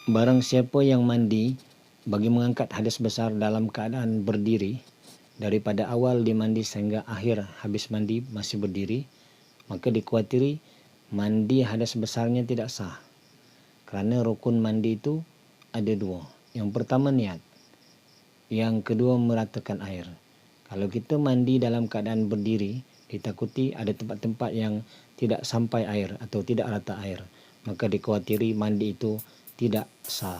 Barang siapa yang mandi bagi mengangkat hadas besar dalam keadaan berdiri, daripada awal dia mandi sehingga akhir habis mandi masih berdiri, maka dikhawatiri mandi hadas besarnya tidak sah. Kerana rukun mandi itu ada dua. Yang pertama niat. Yang kedua meratakan air. Kalau kita mandi dalam keadaan berdiri, ditakuti ada tempat-tempat yang tidak sampai air atau tidak rata air, maka dikhawatiri mandi itu tidak sah.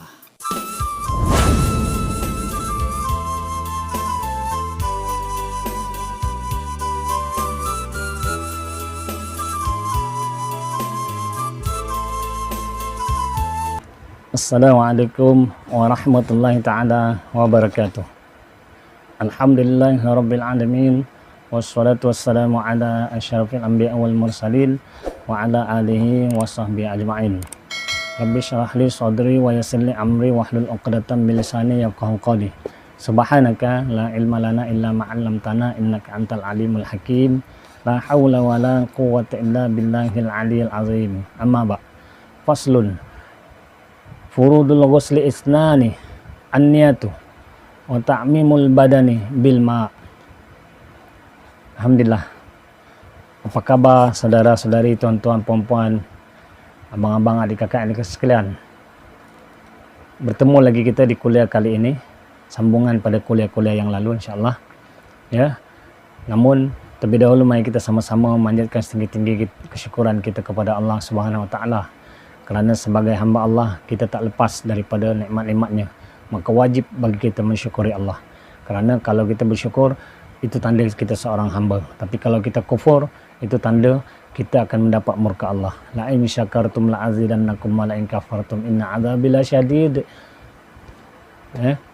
Assalamualaikum warahmatullahi ta'ala wabarakatuh. Alhamdulillahirabbil alamin, wassalatu wassalamu ala asyrafil anbiya wal mursalin wa ala alihi wa sahbihi ajma'in. Rabbi syrah li sadri wa yassir li amri wahlul 'uqdatam min lisani yafqahu qawli. Subhanaka la ilma lana illa ma 'allamtana innaka antal alimul hakim. La haula wala quwwata illa billahil aliyyil azim. Amma ba'. Faslun. Furudul ghusli isnani an-niyatu wa ta'mimul badani bil ma'. Alhamdulillah. Apa khabar saudara-saudari, tuan-tuan, puan-puan, abang-abang, adik kakak, adik sekalian. Bertemu lagi kita di kuliah kali ini, sambungan pada kuliah-kuliah yang lalu insyaAllah ya. Namun terlebih dahulu mari kita sama-sama memanjatkan setinggi-tinggi kesyukuran kita kepada Allah Subhanahu wa taala. Kerana sebagai hamba Allah, kita tak lepas daripada nikmat-nikmatnya. Maka wajib bagi kita mensyukuri Allah. Kerana kalau kita bersyukur, itu tanda kita seorang hamba. Tapi kalau kita kufur, itu tanda kita akan mendapat murka Allah. La in syakartum la azidannakum wa la in kafartum inna adzabi lasyadid.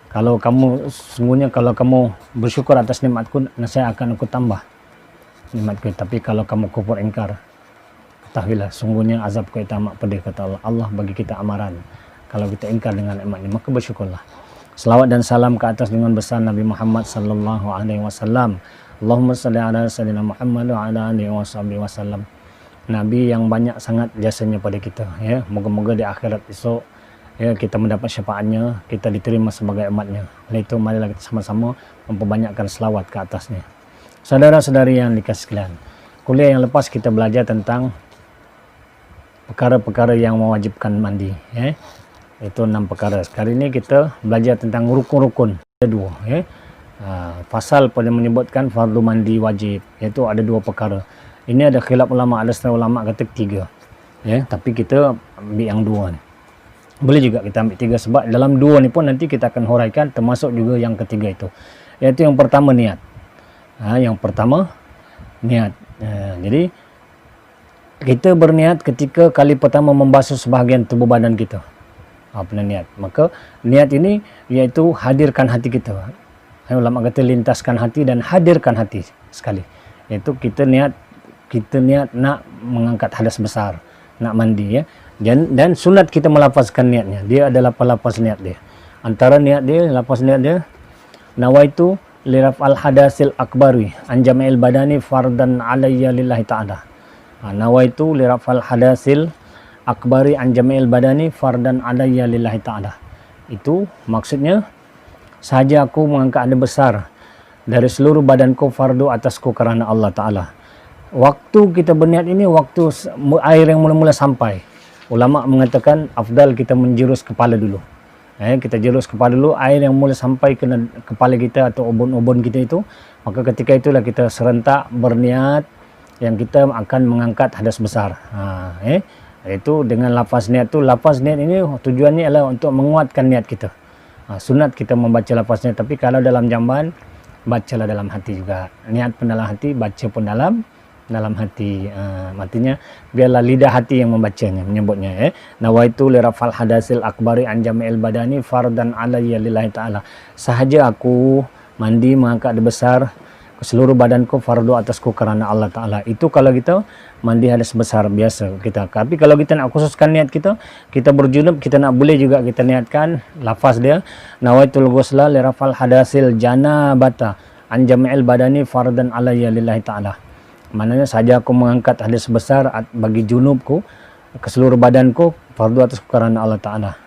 Kalau kamu, sungguhnya kalau kamu bersyukur atas nikmatku, saya akan aku tambah nikmatku. Tapi kalau kamu kufur ingkar, ketahuilah sungguhnya azabku itu amat pedih, kata Allah. Allah bagi kita amaran kalau kita ingkar dengan nikmatnya, maka bersyukurlah. Selawat dan salam ke atas dengan besar Nabi Muhammad sallallahu alaihi wasallam. Allahumma shalli ala sayyidina Muhammad wa ala alihi wasallam. Nabi yang banyak sangat jasanya pada kita ya. Moga-moga di akhirat esok ya kita mendapat syafaatnya, kita diterima sebagai umatnya. Oleh itu marilah kita sama-sama memperbanyakkan selawat ke atasnya. Saudara-saudari yang dikasihi sekalian, kuliah yang lepas kita belajar tentang perkara-perkara yang mewajibkan mandi ya. Itu 6 perkara. Kali ini kita belajar tentang rukun-rukun. Ada 2 ya. Pasal pada menyebutkan fardu mandi wajib, iaitu ada 2 perkara. Ini ada khilaf ulama, ada setengah ulama kata 3 ya, tapi kita ambil yang 2 ni. Boleh juga kita ambil 3 sebab dalam 2 ni pun nanti kita akan huraikan, termasuk juga yang ketiga itu, iaitu yang pertama niat. Yang pertama niat. Jadi kita berniat ketika kali pertama membasuh sebahagian tubuh badan kita. Apa niat? Maka niat ini iaitu hadirkan hati kita. Ulama kata lintaskan hati dan hadirkan hati sekali. Iaitu kita niat nak mengangkat hadas besar, nak mandi ya. Dan sunat kita melafazkan niatnya. Dia ada lafaz niat dia. Antara niat dia, lafaz niat dia, nawaitu liraf'al hadasil akbari an jam'il badani fardan alayya lillahi ta'ala. Nawaitu liraf'al hadasil akbari an jam'il badani fardan alayya lillahi ta'ala. Itu maksudnya sahaja aku mengangkat hadas besar dari seluruh badanku fardu atasku kerana Allah Ta'ala. Waktu kita berniat ini waktu air yang mula-mula sampai. Ulama mengatakan afdal kita menjurus kepala dulu. Kita jurus kepala dulu, air yang mula sampai ke kepala kita atau ubun-ubun kita itu, maka ketika itulah kita serentak berniat yang kita akan mengangkat hadas besar. Itu dengan lafaz niat tu. Lafaz niat ini tujuannya adalah untuk menguatkan niat kita. Sunat kita membaca lafaznya, tapi kalau dalam jamban bacalah dalam hati juga. Niat pun dalam hati, baca pun dalam hati. Artinya biarlah lidah hati yang membacanya, menyebutnya nawaitu lirafal hadasil akbari an jam'il badani fardan alayya lillahi ta'ala. Sahaja aku mandi mengangkat hadas besar ke seluruh badanku fardu atasku kerana Allah Ta'ala. Itu kalau kita mandi hadas besar biasa kita. Tapi kalau kita nak khususkan niat kita berjunub, kita nak boleh juga kita niatkan lafaz dia nawaitul ghusla lirafal hadasil janabata an jam'il badani fardan alayya lillahi ta'ala. Maknanya saja aku mengangkat hadas besar bagi junubku ke seluruh badanku fardu atasku kerana Allah Ta'ala.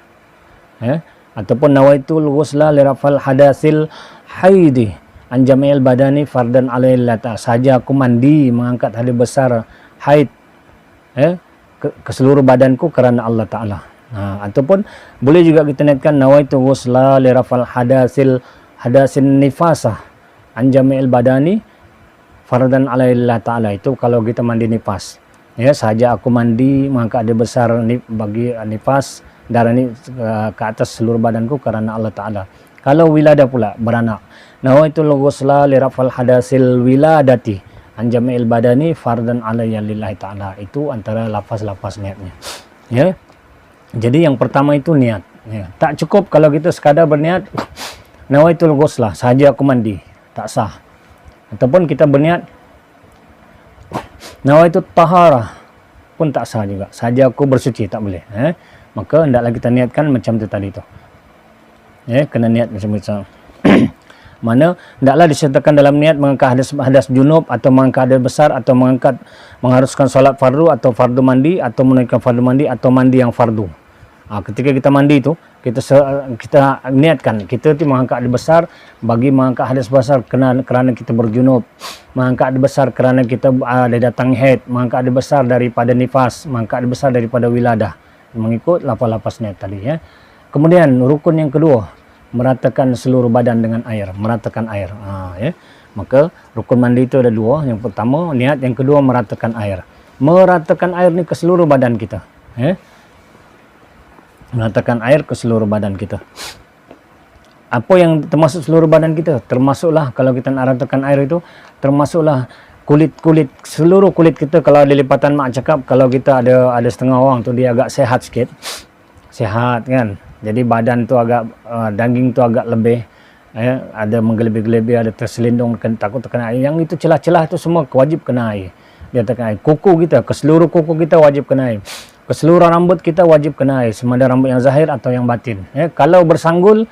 Ataupun nawaitul ghusla li rafal hadasil haidi an jamil badani fardan alaihi ta'ala, saja aku mandi mengangkat hadas besar haid ke seluruh badanku kerana Allah Ta'ala. Ataupun boleh juga kita niatkan nawaitu ghusla li rafal hadasin nifasah an jamil badani fardan alaihi ta'ala, itu kalau kita mandi nifas, saja aku mandi mengangkat hadas besar bagi nifas darah ni ke atas seluruh badanku kerana Allah Ta'ala. Kalau wiladah pula, beranak, nawaitul ghusla li rafal hadasil wiladati an jamil badani fardan alayya lillahi ta'ala, itu antara lafaz-lafaz niatnya. Jadi yang pertama itu niat. Tak cukup kalau kita sekadar berniat nawaitul ghusla, saja aku mandi, tak sah. Ataupun kita berniat nawaitul taharah pun tak sah juga, saja aku bersuci, tak boleh. Maka hendaklah kita niatkan macam tu tadi tu. Kena niat macam-macam. Mana hendaklah disertakan dalam niat mengangkat hadas junub atau mengangkat hadas besar atau mengharuskan solat fardu atau fardu mandi atau menunaikan fardu mandi atau mandi yang fardu. Ketika kita mandi tu kita niatkan kita tu mengangkat hadas besar bagi mengangkat hadas besar kerana kita berjunub, mengangkat hadas besar kerana kita ada datang haid, mengangkat hadas besar daripada nifas, mengangkat hadas besar daripada wiladah, mengikut lafaz-lafaz niat tadi. Kemudian rukun yang kedua, meratakan seluruh badan dengan air, meratakan air. Maka rukun mandi itu ada dua. Yang pertama niat, yang kedua meratakan air. Meratakan air ni ke seluruh badan kita. Meratakan air ke seluruh badan kita. Apa yang termasuk seluruh badan kita? Termasuklah kalau kita nak ratakan air itu, termasuklah kulit-kulit, seluruh kulit kita. Kalau ada lipatan mak cakap, kalau kita ada setengah orang tu dia agak sehat sikit. Sehat kan? Jadi badan tu agak daging tu agak lebih ada menggelebih-gelebih, ada terselindung, takut terkena air. Yang itu celah-celah tu semua wajib kena air. Dia terkena air. Kuku kita, ke seluruh kuku kita wajib kena air. Ke seluruh rambut kita wajib kena air, sama ada rambut yang zahir atau yang batin. Kalau bersanggul,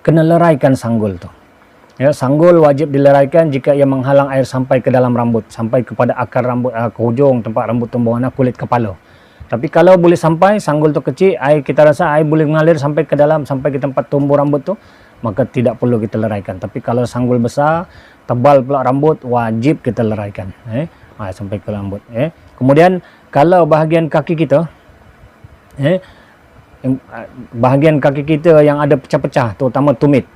kena leraikan sanggul tu. Sanggul wajib dileraikan jika ia menghalang air sampai ke dalam rambut, sampai kepada akar rambut, ke hujung tempat rambut tumbuhan kulit kepala. Tapi kalau boleh sampai, sanggul tu kecil, air kita rasa air boleh mengalir sampai ke dalam, sampai ke tempat tumbuh rambut tu, maka tidak perlu kita leraikan. Tapi kalau sanggul besar, tebal pula rambut, wajib kita leraikan. Sampai ke rambut. Kemudian kalau bahagian kaki kita, bahagian kaki kita yang ada pecah-pecah, terutama tumit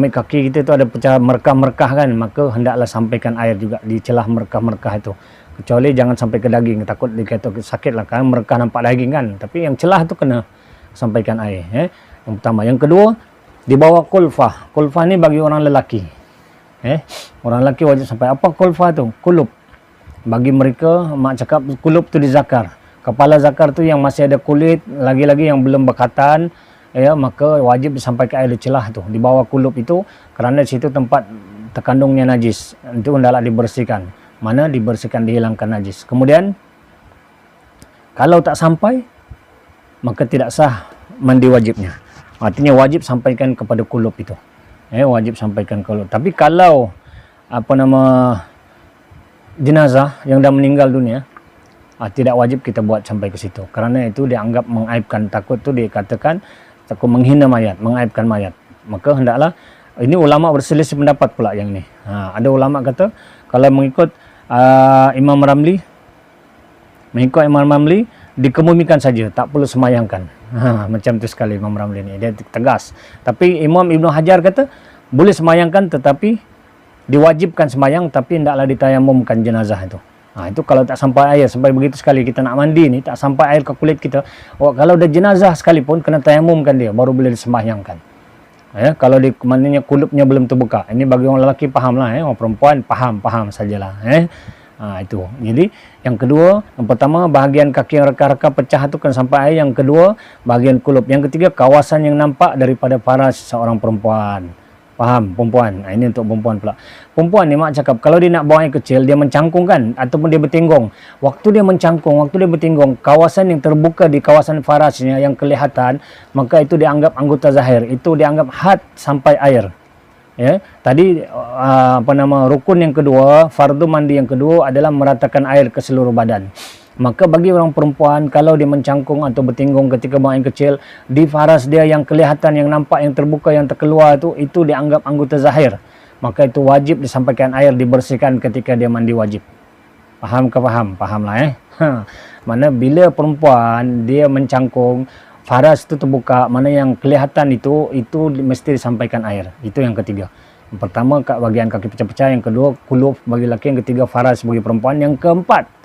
kaki kita tu ada pecah merkah-merkah kan, maka hendaklah sampaikan air juga di celah merkah-merkah itu. Kecuali jangan sampai ke daging, takut dikata sakit lah kan, merkah nampak daging kan, tapi yang celah tu kena sampaikan air. Yang pertama. Yang kedua, di bawah kulfah. Kulfah ni bagi orang lelaki. Orang lelaki wajib sampai. Apa kulfah tu? Kulub. Bagi mereka, mak cakap kulub tu di zakar. Kepala zakar tu yang masih ada kulit, lagi-lagi yang belum berkatan, maka wajib disampaikan air di celah tu. Di bawah kulub itu, kerana di situ tempat terkandungnya najis. Itu hendaklah dibersihkan. Mana dibersihkan, dihilangkan najis. Kemudian, kalau tak sampai, maka tidak sah mandi wajibnya. Artinya wajib sampaikan kepada kulub itu. Wajib sampaikan kulub. Tapi kalau, jenazah yang dah meninggal dunia, tidak wajib kita buat sampai ke situ. Kerana itu dianggap mengaibkan. Takut tu dikatakan takut menghina mayat, mengaibkan mayat. Maka hendaklah, ini ulama berselisih pendapat pula yang ni. Ada ulama kata, kalau mengikut Imam Ramli, dikemumikan saja, tak perlu semayangkan. Macam tu sekali Imam Ramli ni, dia tegas. Tapi Imam Ibn Hajar kata, boleh semayangkan tetapi diwajibkan semayang, tapi hendaklah ditayamumkan jenazah itu. Itu kalau tak sampai air, sampai begitu sekali kita nak mandi ni, tak sampai air ke kulit kita. Kalau ada jenazah sekalipun, kena tayamumkan dia, baru boleh disemayangkan. Kalau maknanya kulubnya belum terbuka. Ini bagi orang lelaki faham lah. Orang perempuan faham sajalah. Itu. Jadi yang kedua, yang pertama bahagian kaki yang reka-reka pecah tu kena sampai air. Yang kedua, bahagian kulub. Yang ketiga, kawasan yang nampak daripada paras seorang perempuan. Faham? Perempuan. Ini untuk perempuan pula. Perempuan ni mak cakap, kalau dia nak buang air kecil, dia mencangkung kan, ataupun dia bertinggong. Waktu dia mencangkung, waktu dia bertinggong, kawasan yang terbuka di kawasan farasnya yang kelihatan, maka itu dianggap anggota zahir. Itu dianggap had sampai air. Tadi rukun yang kedua, fardu mandi yang kedua adalah meratakan air ke seluruh badan. Maka bagi orang perempuan, kalau dia mencangkung atau bertinggung ketika buang air kecil, di faras dia yang kelihatan, yang nampak, yang terbuka, yang terkeluar itu dianggap anggota zahir. Maka itu wajib disampaikan air, dibersihkan ketika dia mandi wajib. Faham ke faham? Faham lah Mana bila perempuan dia mencangkung, faras itu terbuka, mana yang kelihatan itu mesti disampaikan air. Itu yang ketiga. Yang pertama bagian kaki pecah-pecah, yang kedua kuluf bagi lelaki, yang ketiga faras bagi perempuan, yang keempat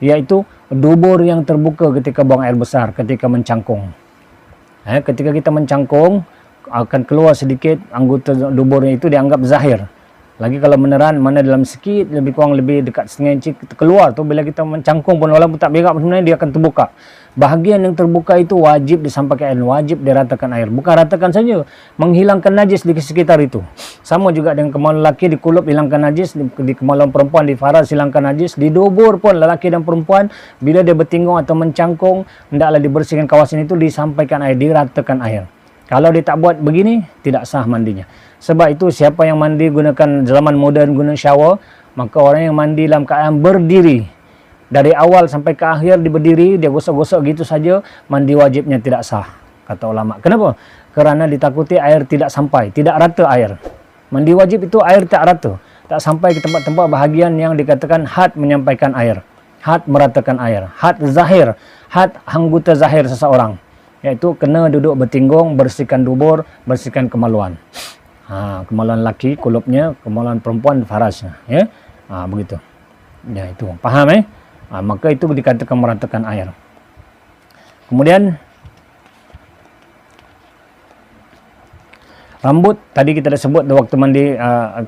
yaitu dubur yang terbuka ketika buang air besar, ketika mencangkung. Ketika kita mencangkung, akan keluar sedikit anggota duburnya, itu dianggap zahir. Lagi kalau meneran, mana dalam sikit, lebih kurang lebih dekat setengah inci keluar tu, bila kita mencangkung pun walaupun tak berak sebenarnya dia akan terbuka. Bahagian yang terbuka itu wajib disampaikan air, wajib diratakan air. Bukan ratakan saja, menghilangkan najis di sekitar itu. Sama juga dengan kemaluan lelaki, di kulub hilangkan najis, di kemaluan perempuan, di faras hilangkan najis, di dubur pun lelaki dan perempuan bila dia bertinggung atau mencangkung, hendaklah dibersihkan kawasan itu, disampaikan air, diratakan air. Kalau dia tak buat begini, tidak sah mandinya. Sebab itu siapa yang mandi gunakan zaman moden, guna shower, maka orang yang mandi dalam keadaan berdiri, dari awal sampai ke akhir dia berdiri, dia gosok-gosok gitu saja, mandi wajibnya tidak sah, kata ulama. Kenapa? Kerana ditakuti air tidak sampai, tidak rata air. Mandi wajib itu air tak rata, tak sampai ke tempat-tempat bahagian yang dikatakan had menyampaikan air, had meratakan air, had zahir, had anggota zahir seseorang, iaitu kena duduk bertinggung, bersihkan dubur, bersihkan kemaluan. Kemaluan lelaki kulupnya, kemaluan perempuan farasnya, ya. Begitu. Ya, itu. Faham maka itu dikatakan meratakan air. Kemudian rambut, tadi kita dah sebut waktu mandi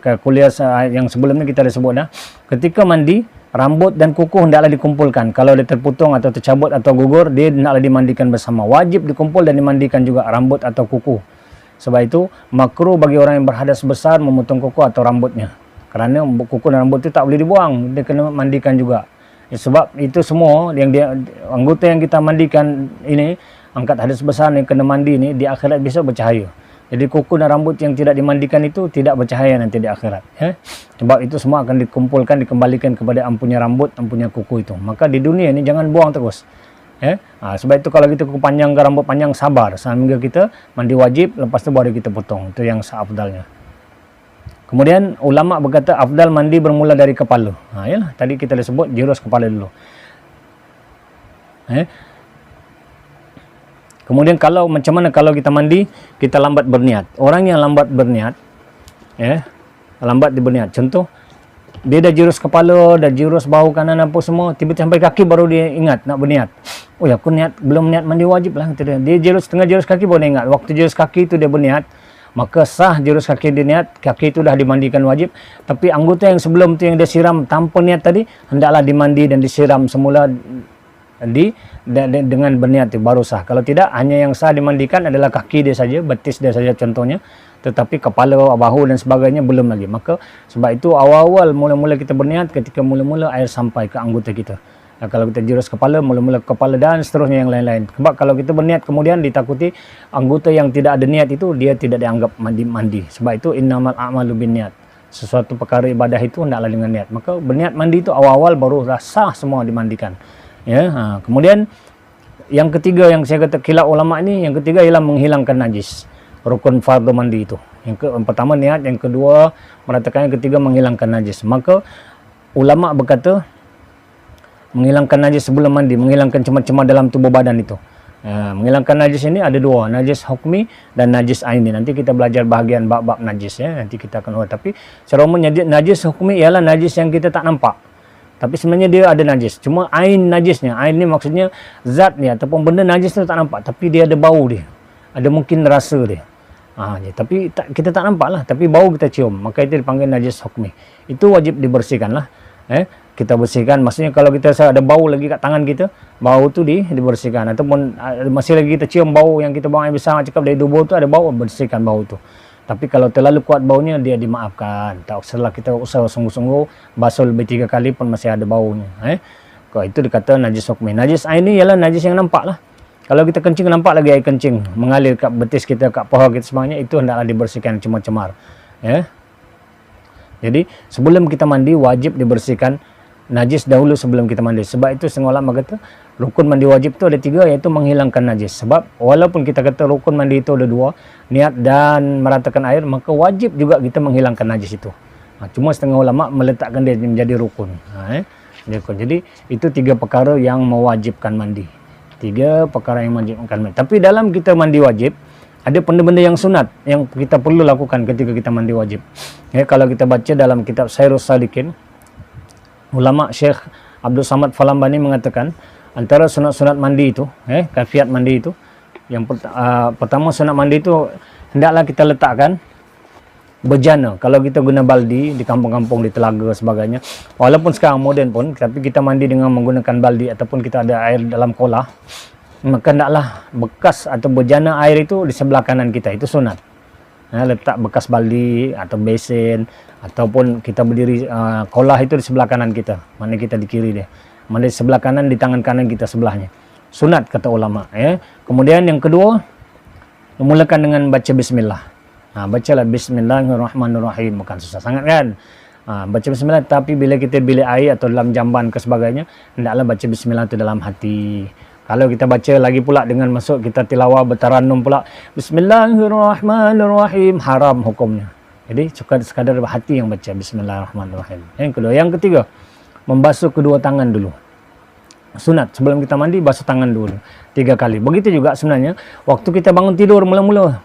ke kuliah yang sebelumnya kita dah sebut dah. Ketika mandi, rambut dan kuku hendaklah dikumpulkan. Kalau dia terputung atau tercabut atau gugur, dia hendaklah dimandikan bersama. Wajib dikumpul dan dimandikan juga rambut atau kuku. Sebab itu makruh bagi orang yang berhadas besar memotong kuku atau rambutnya. Kerana kuku dan rambut itu tak boleh dibuang, dia kena mandikan juga. Sebab itu semua yang anggota yang kita mandikan ini, angkat hadas besar ni kena mandi ni, di akhirat bisa bercahaya. Jadi kuku dan rambut yang tidak dimandikan itu tidak bercahaya nanti di akhirat. Sebab itu semua akan dikumpulkan, dikembalikan kepada ampunya rambut, ampunya kuku itu. Maka di dunia ni jangan buang terus. Sebab itu kalau kita kuku panjang ke rambut panjang, sabar sehingga kita mandi wajib, lepas tu baru kita potong. Itu yang seafdalnya. Kemudian ulama berkata afdal mandi bermula dari kepala. Yalah, tadi kita dah sebut jurus kepala dulu. Kemudian kalau macam mana kalau kita mandi, kita lambat berniat. Orang yang lambat berniat, lambat berniat. Contoh, dia dah jurus kepala, dah jurus bahu kanan apa semua, tiba-tiba sampai kaki baru dia ingat nak berniat. Oh ya, aku belum niat mandi wajib lah. Dia jurus tengah jurus kaki baru dia ingat. Waktu jurus kaki itu dia berniat, maka sah jurus kaki dia niat, kaki itu dah dimandikan wajib. Tapi anggota yang sebelum tu yang dia siram tanpa niat tadi, hendaklah dimandi dan disiram semula dengan berniat itu baru sah. Kalau tidak, hanya yang sah dimandikan adalah kaki dia saja, betis dia saja contohnya. Tetapi kepala, bahu dan sebagainya belum lagi. Maka sebab itu awal-awal mula-mula kita berniat ketika mula-mula air sampai ke anggota kita. Kalau kita jurus kepala, mula-mula kepala dan seterusnya yang lain-lain. Sebab kalau kita berniat kemudian ditakuti anggota yang tidak ada niat itu dia tidak dianggap mandi. Sebab itu innamal a'malu binniat. Sesuatu perkara ibadah itu hendaklah dengan niat. Maka berniat mandi itu awal-awal baru sah semua dimandikan. Kemudian yang ketiga yang saya kata khilaf ulama ini, yang ketiga ialah menghilangkan najis. Rukun fardu mandi itu. Yang pertama niat, yang kedua meratakan, yang ketiga menghilangkan najis. Maka ulama berkata menghilangkan najis sebelum mandi, menghilangkan cemar-cemar dalam tubuh badan itu. Menghilangkan najis ini ada dua, najis hukmi dan najis aini. Nanti kita belajar bahagian bab-bab najis nanti kita akan ulas. Tapi secara umumnya najis hukmi ialah najis yang kita tak nampak. Tapi sebenarnya dia ada najis. Cuma ain najisnya, ain ni maksudnya zat ni ataupun benda najis tu tak nampak, tapi dia ada bau dia. Ada mungkin rasa dia. Tapi kita tak nampak lah, tapi bau kita cium, maka itu dipanggil najis hukmi. Itu wajib dibersihkan lah. Kita bersihkan, maksudnya kalau kita rasa ada bau lagi kat tangan kita, bau tu dibersihkan. Ataupun masih lagi kita cium bau yang kita buang air besar, cakap dari dubur tu ada bau, bersihkan bau tu. Tapi kalau terlalu kuat baunya, dia dimaafkan. Tak usahlah kita usaha sungguh-sungguh basuh lebih 3 kali pun masih ada baunya. Kalau itu dikata najis hukmi. Najis ain ni ialah najis yang nampak lah. Kalau kita kencing, nampak lagi air kencing mengalir kat betis kita, kat paha kita semuanya, itu hendaklah dibersihkan cemar-cemar. Jadi sebelum kita mandi wajib dibersihkan najis dahulu sebelum kita mandi. Sebab itu setengah ulama kata rukun mandi wajib tu ada 3, iaitu menghilangkan najis. Sebab walaupun kita kata rukun mandi itu ada 2, niat dan meratakan air, maka wajib juga kita menghilangkan najis itu. Cuma setengah ulama meletakkan dia menjadi rukun. Jadi itu 3 perkara yang mewajibkan mandi. 3 perkara yang mewajibkan mandi. Tapi dalam kita mandi wajib, ada benda-benda yang sunat yang kita perlu lakukan ketika kita mandi wajib. Kalau kita baca dalam kitab Sairus Salikin, ulama Syekh Abdul Samad Falambani mengatakan antara sunat-sunat mandi itu, kaifiat mandi itu, yang pertama sunat mandi itu hendaklah kita letakkan bejana. Kalau kita guna baldi di kampung-kampung, di telaga sebagainya, walaupun sekarang moden pun, tapi kita mandi dengan menggunakan baldi ataupun kita ada air dalam kolah, maka hendaklah bekas atau bejana air itu di sebelah kanan kita. Itu sunat. Letak bekas baldi atau besen ataupun kita berdiri, kolah itu di sebelah kanan kita, mana kita di kiri dia, mana di sebelah kanan, di tangan kanan kita sebelahnya. Sunat kata ulama. Kemudian yang kedua, memulakan dengan baca bismillah. Bacalah bismillahirrahmanirrahim, bukan susah sangat kan. Baca bismillah, tapi bila kita bilik air atau dalam jamban ke sebagainya, hendaklah baca bismillah itu dalam hati. Kalau kita baca lagi pula dengan masuk kita tilawah bertaranum pula bismillahirrahmanirrahim, haram hukumnya. Jadi sekadar hati yang baca bismillahirrahmanirrahim. Yang kedua, yang ketiga, membasuh kedua tangan dulu. Sunat sebelum kita mandi, basuh tangan dulu 3 kali. Begitu juga sebenarnya waktu kita bangun tidur mula-mula.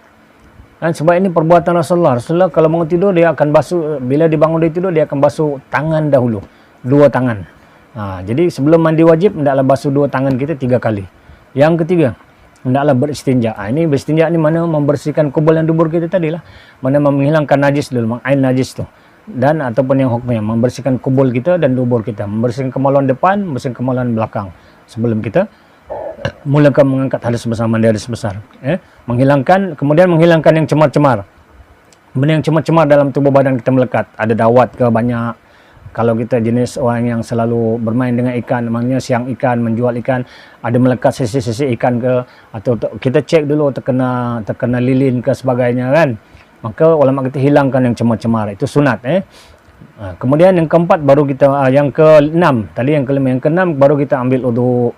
Sebab ini perbuatan Rasulullah. Rasulullah kalau bangun tidur dia akan basuh, bila dia bangun dari tidur dia akan basuh tangan dahulu, 2 tangan. Jadi sebelum mandi wajib hendaklah basuh 2 tangan kita 3 kali. Yang ketiga, hendaklah beristinja. Ini beristinja ni mana membersihkan kubul dan dubur kita tadi lah. Mana menghilangkan najis dulu, mengain najis tu. Dan ataupun yang hukumnya membersihkan kubul kita dan dubur kita, membersihkan kemaluan depan, membersihkan kemaluan belakang sebelum kita mulakan mengangkat hadas besar, mandi hadas besar. Menghilangkan, kemudian menghilangkan yang cemar-cemar. Benda yang cemar-cemar dalam tubuh badan kita melekat. Ada dawat ke banyak. Kalau kita jenis orang yang selalu bermain dengan ikan, maknanya siang ikan, menjual ikan, ada melekat sisi-sisi ikan ke, atau kita cek dulu terkena lilin ke sebagainya kan. Maka ulama kita hilangkan yang cemar-cemar. Itu sunat. Kemudian yang keempat baru kita, yang keenam, tadi yang kelima, yang keenam baru kita ambil uduk.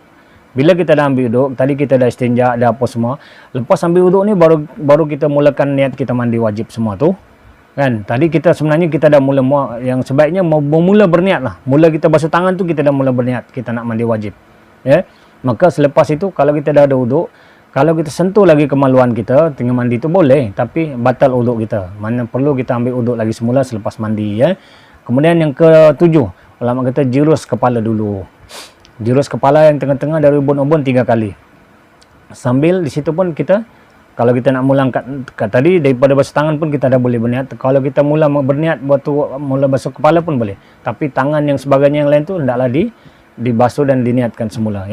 Bila kita dah ambil uduk, tadi kita dah istinja, dah apa semua. Lepas ambil uduk ni baru kita mulakan niat kita mandi wajib semua tu. Kan? Tadi kita sebenarnya kita dah mula, yang sebaiknya mula berniat lah. Mula kita basuh tangan tu kita dah mula berniat kita nak mandi wajib. Maka selepas itu kalau kita dah ada uduk, kalau kita sentuh lagi kemaluan kita tengah mandi tu boleh, tapi batal uduk kita. Mana perlu kita ambil uduk lagi semula selepas mandi. Kemudian yang ketujuh, ulama kata jurus kepala dulu. Jurus kepala yang tengah-tengah dari ubun-ubun 3 kali. Sambil di situ pun kita, kalau kita nak mula angkat tadi daripada basuh tangan pun kita dah boleh berniat. Kalau kita mula berniat mula basuh kepala pun boleh. Tapi tangan yang sebagainya yang lain tu hendaklah dibasuh dan diniatkan semula.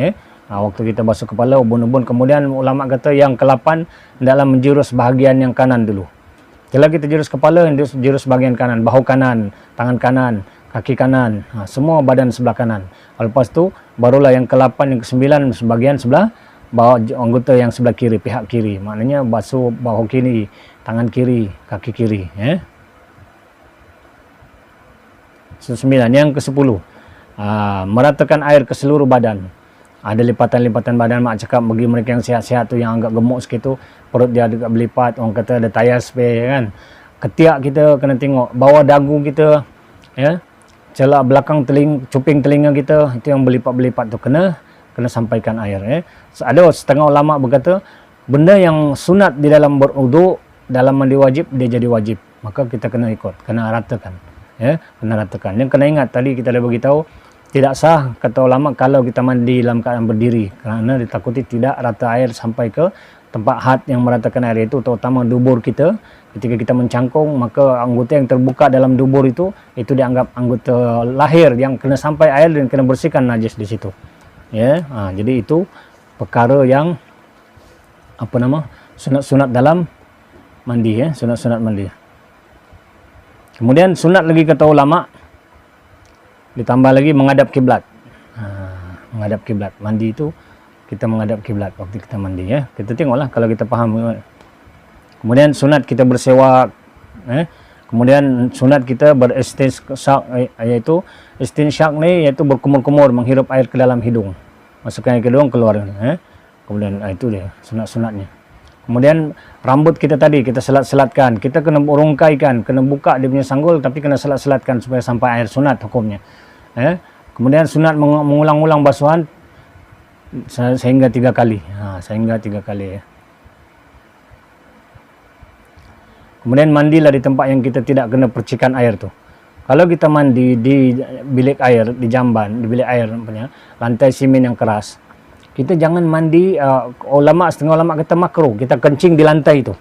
Waktu kita basuh kepala, ubun-ubun. Kemudian ulama kata yang ke-8 hendaklah menjurus bahagian yang kanan dulu. Kalau kita jurus kepala, jurus bahagian kanan, bahu kanan, tangan kanan, kaki kanan, semua badan sebelah kanan. Lepas tu barulah yang ke-8, yang ke-9 sebagian sebelah bawah anggota yang sebelah kiri, pihak kiri. Maknanya basuh bahu kiri, tangan kiri, kaki kiri. 9. Yang ke-10, meratakan air ke seluruh badan. Ada lipatan-lipatan badan, mak cakap bagi mereka yang sihat-sihat tu, yang agak gemuk sikit tu, perut dia agak berlipat, orang kata ada tayas kan. Ketiak kita kena tengok, bawah dagu kita, celak belakang cuping telinga kita, itu yang berlipat-berlipat tu kena sampaikan air. Ada setengah ulama berkata benda yang sunat di dalam berwuduk, dalam mandi wajib, dia jadi wajib, maka kita kena ikut, kena ratakan. Kena ratakan. Yang kena ingat tadi kita dah beritahu, tidak sah kata ulama kalau kita mandi dalam keadaan berdiri, kerana ditakuti tidak rata air sampai ke tempat had yang meratakan air, itu terutama dubur kita. Ketika kita mencangkung, maka anggota yang terbuka dalam dubur itu dianggap anggota lahir yang kena sampai air dan kena bersihkan najis di situ. Jadi itu perkara yang sunat-sunat dalam mandi. Sunat-sunat mandi. Kemudian sunat lagi kata ulama, ditambah lagi menghadap kiblat. Menghadap kiblat. Mandi itu kita menghadap kiblat waktu kita mandi. Kita tengoklah kalau kita faham. Kemudian sunat kita bersewak. Kemudian sunat kita beristinsyak, iaitu istinsyak ni iaitu berkumur-kumur, menghirup air ke dalam hidung. Masukkan air ke hidung, keluar. Kemudian itu dia sunat-sunatnya. Kemudian rambut kita tadi kita selat-selatkan. Kita kena urungkaikan, kena buka dia punya sanggul tapi kena selat-selatkan supaya sampai air, sunat hukumnya. Kemudian sunat mengulang-ulang basuhan sehingga 3 kali. Sehingga 3 kali. Kemudian mandilah di tempat yang kita tidak kena percikan air tu. Kalau kita mandi di bilik air, di jamban, di bilik air punya lantai simen yang keras, kita jangan mandi. Setengah ulama kata makruh kita kencing di lantai itu.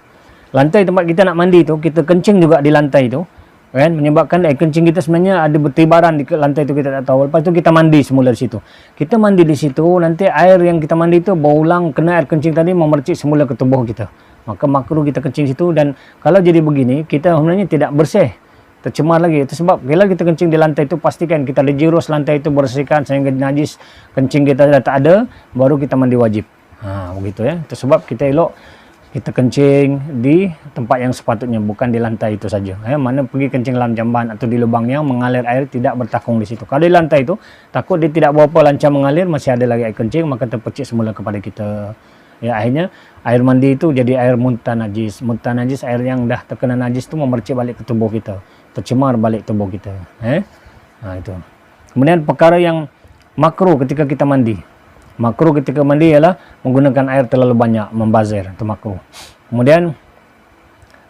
Lantai tempat kita nak mandi itu, kita kencing juga di lantai itu, kan? Menyebabkan air kencing kita sebenarnya ada bertibaran di lantai itu, kita tak tahu. Lepas itu kita mandi semula di situ. Kita mandi di situ, nanti air yang kita mandi itu berulang kena air kencing tadi memercik semula ke tubuh kita. Maka makruh kita kencing situ, dan kalau jadi begini kita sebenarnya tidak bersih, tercemar lagi. Itu sebab bila kita kencing di lantai itu, pastikan kita jurus lantai itu bersihkan sehingga najis kencing kita dah tak ada, baru kita mandi wajib. Begitu ya. Itu sebab kita elok kita kencing di tempat yang sepatutnya, bukan di lantai itu saja. Mana pergi kencing dalam jamban atau di lubang yang mengalir air tidak bertakung di situ. Kalau di lantai itu takut dia tidak berapa lancar mengalir, masih ada lagi air kencing, maka terpercik semula kepada kita. Ya, akhirnya air mandi itu jadi air muntah najis. Muntah najis, air yang dah terkena najis itu memercik balik ke tubuh kita, tercemar balik tubuh kita. Itu. Kemudian perkara yang makruh ketika kita mandi. Makruh ketika mandi ialah menggunakan air terlalu banyak, membazir, itu makruh. Kemudian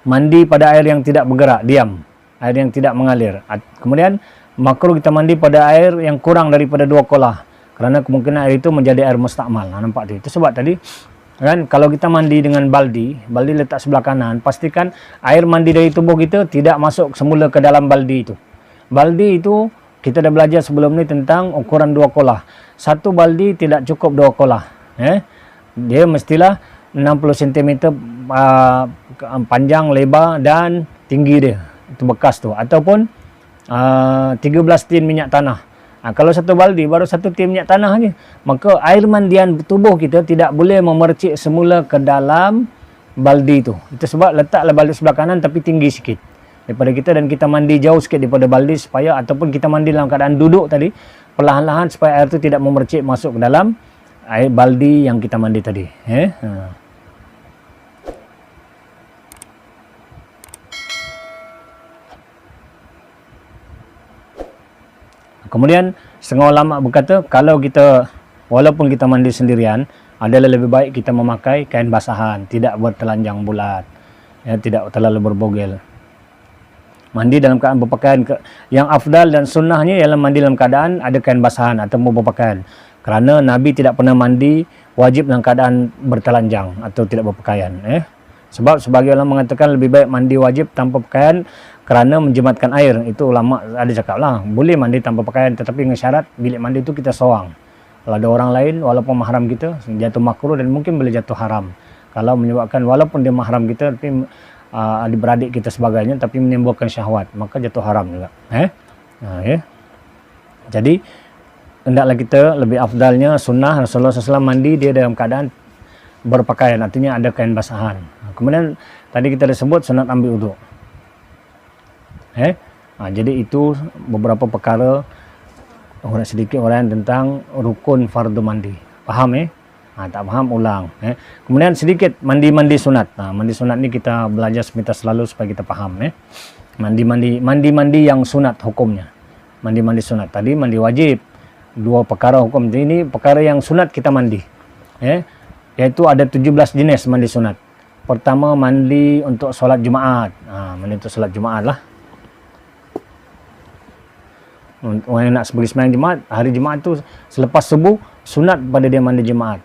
mandi pada air yang tidak bergerak, diam, air yang tidak mengalir. Kemudian makruh kita mandi pada air yang kurang daripada 2 kolah, kerana kemungkinan air itu menjadi air mustakmal. Nampak tu. Itu sebab tadi kan kalau kita mandi dengan baldi letak sebelah kanan, pastikan air mandi dari tubuh kita tidak masuk semula ke dalam baldi itu. Baldi itu kita dah belajar sebelum ni tentang ukuran 2 kolah. Satu baldi tidak cukup 2 kolah. Dia mestilah 60 cm panjang, lebar dan tinggi dia. Itu bekas tu. Ataupun 13 tin minyak tanah. Kalau satu baldi baru 1 tin minyak tanah aja, maka air mandian tubuh kita tidak boleh memercik semula ke dalam baldi itu. Itu sebab letaklah baldi sebelah kanan tapi tinggi sikit daripada kita, dan kita mandi jauh sikit daripada baldi, supaya ataupun kita mandi dalam keadaan duduk tadi, perlahan-lahan supaya air itu tidak memercik masuk ke dalam air baldi yang kita mandi tadi. Kemudian setengah ulama berkata, kalau kita walaupun kita mandi sendirian, adalah lebih baik kita memakai kain basahan, tidak bertelanjang bulat, tidak terlalu berbogel. Mandi dalam keadaan berpakaian, yang afdal dan sunnahnya ialah mandi dalam keadaan ada kain basahan atau berpakaian. Kerana Nabi tidak pernah mandi wajib dalam keadaan bertelanjang atau tidak berpakaian. Sebab sebagai ulama mengatakan lebih baik mandi wajib tanpa pakaian kerana menjimatkan air. Itu ulama ada cakap lah, boleh mandi tanpa pakaian, tetapi dengan syarat bilik mandi itu kita seorang. Kalau ada orang lain walaupun mahram kita, jatuh makruh dan mungkin boleh jatuh haram. Kalau menyebabkan walaupun dia mahram kita tapi adik-beradik kita sebagainya, tapi menimbulkan syahwat, maka jatuh haram juga. Jadi hendaklah kita lebih afdalnya sunnah Rasulullah SAW mandi dia dalam keadaan berpakaian, artinya ada kain basahan. Kemudian tadi kita dah sebut sunat ambil uduk. Jadi itu beberapa perkara sedikit uraian tentang rukun fardu mandi. Faham tak faham ulang. Kemudian sedikit mandi sunat. Mandi sunat ni kita belajar sepintas selalu supaya kita faham. Mandi yang sunat hukumnya. Mandi sunat. Tadi mandi wajib. 2 perkara hukum. Ini perkara yang sunat kita mandi. Iaitu ada 17 jenis mandi sunat. Pertama, mandi untuk solat Jumaat. Mandi untuk solat Jumaat lah. Orang yang nak pergi sembahyang Jumaat, hari Jumaat tu selepas subuh, sunat pada dia mandi Jumaat.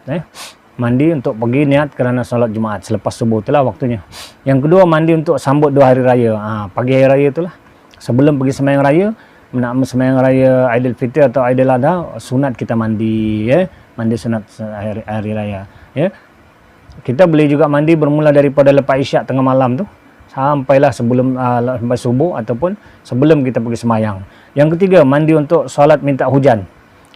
Mandi untuk pergi niat kerana solat Jumaat. Selepas subuh itulah waktunya. Yang kedua, mandi untuk sambut 2 hari raya. Pagi hari raya itulah. Sebelum pergi sembahyang raya, nak sembahyang raya Aidilfitri atau Aidiladha, sunat kita mandi. Mandi sunat hari raya. Kita boleh juga mandi bermula daripada lepas isyak tengah malam tu sampailah sebelum sampai subuh ataupun sebelum kita pergi sembahyang. Yang ketiga, mandi untuk solat minta hujan,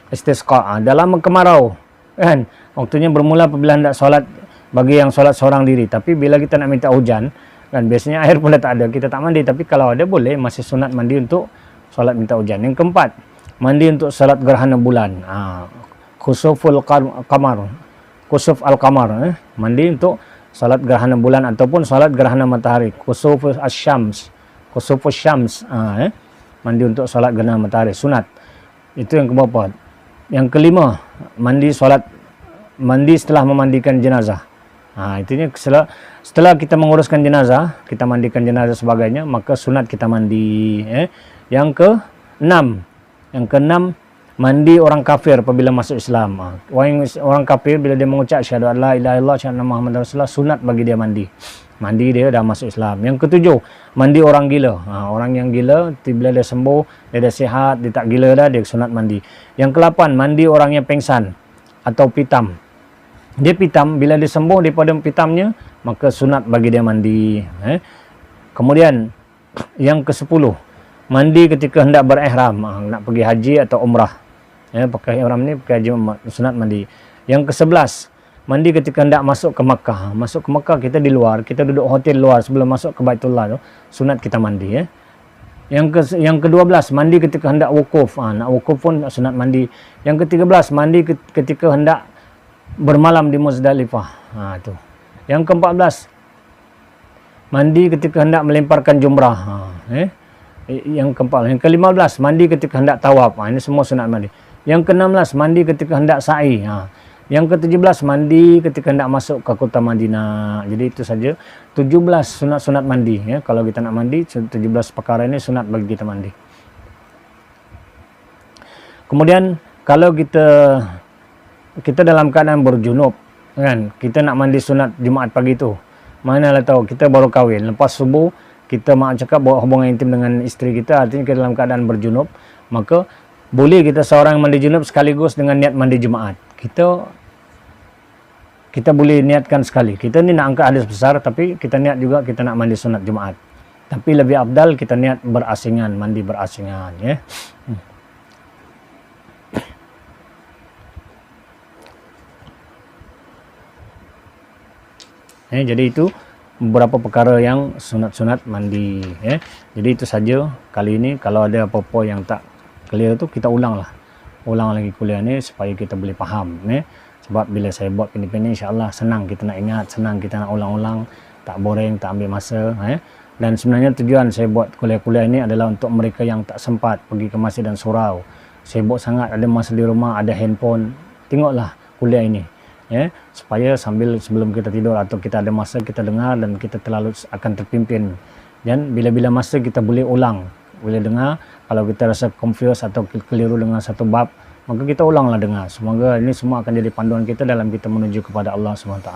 istisqa. Dalam kemarau kan, waktunya bermula apabila hendak solat bagi yang solat seorang diri. Tapi bila kita nak minta hujan, kan biasanya air pun dah tak ada, kita tak mandi, tapi kalau ada boleh, masih sunat mandi untuk solat minta hujan. Yang keempat, mandi untuk solat gerhana bulan, khusuful qamar, khusuf al-qamar, mandi untuk solat gerhana bulan ataupun solat gerhana matahari, khusufus asyams, khusufus syams, mandi untuk solat gerhana matahari, sunat. Itu yang keempat. Yang kelima, mandi setelah memandikan jenazah. Itunya setelah kita menguruskan jenazah, kita mandikan jenazah sebagainya, maka sunat kita mandi. Yang keenam, mandi orang kafir apabila masuk Islam. Orang kafir bila dia mengucap syahadu an la ilaha illallah syahadu Muhammad Rasulullah, sunat bagi dia mandi. Mandi dia dah masuk Islam. Yang ketujuh, mandi orang gila. Orang yang gila, bila dia sembuh, dia dah sihat, dia tak gila dah, dia sunat mandi. Yang ke-8, mandi orang yang pengsan atau pitam. Dia pitam, bila dia sembuh daripada pitamnya, maka sunat bagi dia mandi. Kemudian yang ke-10, mandi ketika hendak berihram, nak pergi haji atau umrah. Pakai ihram ni, pakai haji, sunat mandi. Yang ke-11, mandi ketika hendak masuk ke Makkah. Masuk ke Makkah, kita di luar, kita duduk hotel luar sebelum masuk ke Baitullah tu, sunat kita mandi. Yang ke-12, mandi ketika hendak wukuf. Nak wukuf pun sunat mandi. Yang ke-13, mandi ketika hendak bermalam di Muzdalifah. Tu. Yang ke-14, mandi ketika hendak melemparkan jumrah. Yang ke-15, mandi ketika hendak tawaf. Ini semua sunat mandi. Yang ke-16, mandi ketika hendak sa'i. Yang ke-17, mandi ketika hendak masuk ke kota Madinah. Jadi itu saja 17 sunat-sunat mandi. Kalau kita nak mandi, 17 perkara ini sunat bagi kita mandi. Kemudian kalau kita dalam keadaan berjunub, kan, kita nak mandi sunat Jumaat pagi tu, manalah tahu kita baru kahwin, lepas subuh kita cakap bawa hubungan intim dengan isteri kita, artinya kita dalam keadaan berjunub, maka boleh kita seorang mandi junub sekaligus dengan niat mandi Jumaat. Kita boleh niatkan sekali. Kita ni nak angkat hadis besar, tapi kita niat juga kita nak mandi sunat Jumaat. Tapi lebih afdal kita niat berasingan, mandi berasingan, jadi itu beberapa perkara yang sunat-sunat mandi. Jadi itu saja kali ini. Kalau ada apa-apa yang tak clear tu, kita ulang lagi kuliah ni supaya kita boleh faham. Sebab bila saya buat pendek-pendek, insyaAllah senang kita nak ingat, senang kita nak ulang-ulang, tak boring, tak ambil masa. Dan sebenarnya tujuan saya buat kuliah-kuliah ini adalah untuk mereka yang tak sempat pergi ke masjid dan surau, sibuk sangat, ada masa di rumah, ada handphone, tengoklah kuliah ini. Supaya sebelum kita tidur atau kita ada masa, kita dengar dan kita terlalu akan terpimpin. Dan bila-bila masa kita boleh ulang, boleh dengar. Kalau kita rasa confused atau keliru dengan satu bab, maka kita ulanglah dengar. Semoga ini semua akan jadi panduan kita dalam kita menuju kepada Allah SWT.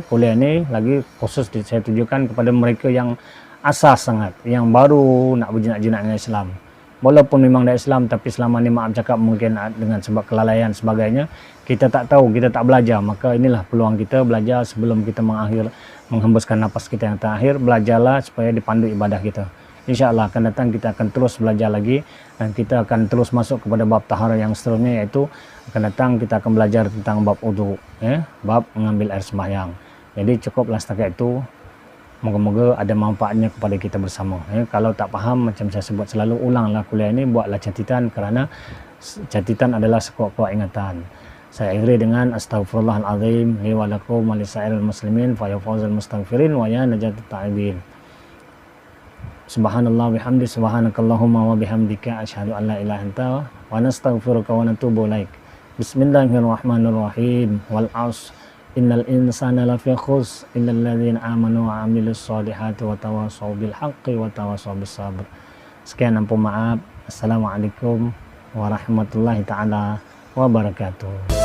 Kuliah ini lagi khusus saya tujukan kepada mereka yang asas sangat, yang baru nak berjinak-jinak dengan Islam. Walaupun memang dah Islam, tapi selama ni maaf cakap mungkin dengan sebab kelalaian sebagainya, kita tak tahu, kita tak belajar. Maka inilah peluang kita belajar sebelum kita menghembuskan nafas kita yang terakhir. Belajarlah supaya dipandu ibadah kita. InsyaAllah akan datang kita akan terus belajar lagi, dan kita akan terus masuk kepada bab tahara yang seterusnya, iaitu akan datang kita akan belajar tentang bab wudu, bab mengambil air sembahyang. Jadi cukuplah setakat itu. Moga-moga ada manfaatnya kepada kita bersama. Kalau tak faham, macam saya sebut selalu, ulanglah kuliah ini, buatlah catatan, kerana catatan adalah sekuat-kuat ingatan. Saya akhiri dengan astaghfirullahalazim li wa lakum wa lisairil muslimin fa yafuzul mustaghfirin wa ya najatut ta'ibin. Subhanallah bihamdi, subhanakallahumma wa bihamdika asyhadu an la ilaha illa anta wa nastaghfiruka wa natubu ilaik. Bismillahirrahmanirrahim. Wal 'asr innal insana lafi khusr illal ladzina amanu wa 'amilus solihati wa tawassaw bil haqqi wa tawassaw bis sabr. Sekian, ampun maaf. Assalamualaikum warahmatullahi taala wabarakatuh.